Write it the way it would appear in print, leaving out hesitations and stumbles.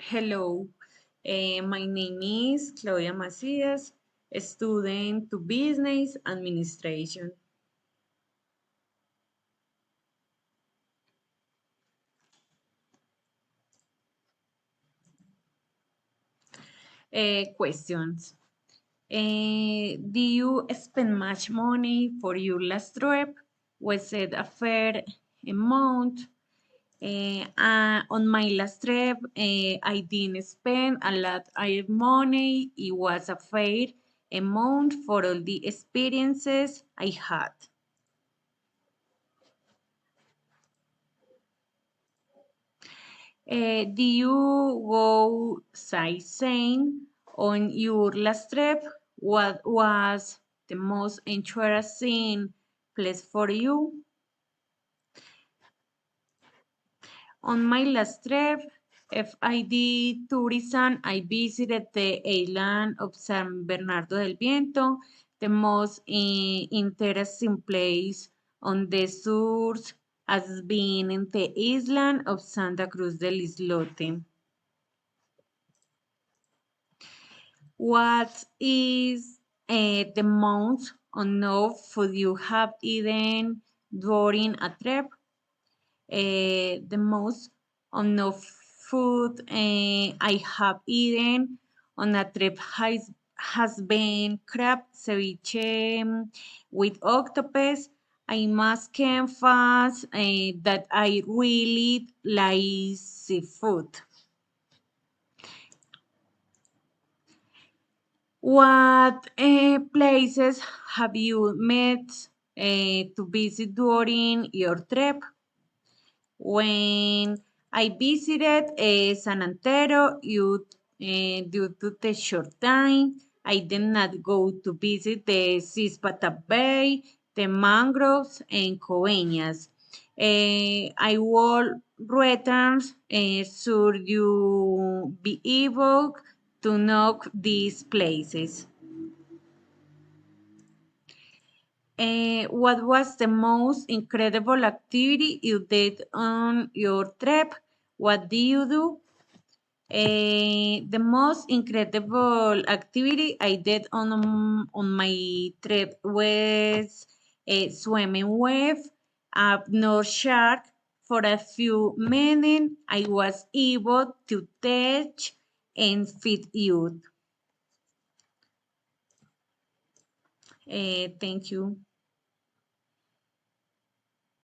Hello, my name is Claudia Macias, student to Business Administration. Questions. Do you spend much money for your last trip? Was it a fair amount? On my last trip, I didn't spend a lot of money. It was a fair amount for all the experiences I had. Do you go sightseeing on your last trip? What was the most interesting place for you? On my last trip, if I did tourism, I visited the island of San Bernardo del Viento, the most interesting place on the shores has been in the island of Santa Cruz del Islote. What is the most unknown food you have eaten during a trip? The most unknown food I have eaten on a trip has been crab ceviche with octopus. I must confess that I really like seafood. What places have you met to visit during your trip? When I visited San Antero, due to the short time, I did not go to visit the Cispata Bay, the mangroves, and Coveñas. I will return should you be able to know these places. What was the most incredible activity you did on your trip? What do you do? The most incredible activity I did on my trip was swimming with a North Shark for a few minutes. I was able to touch and feed you. Thank you.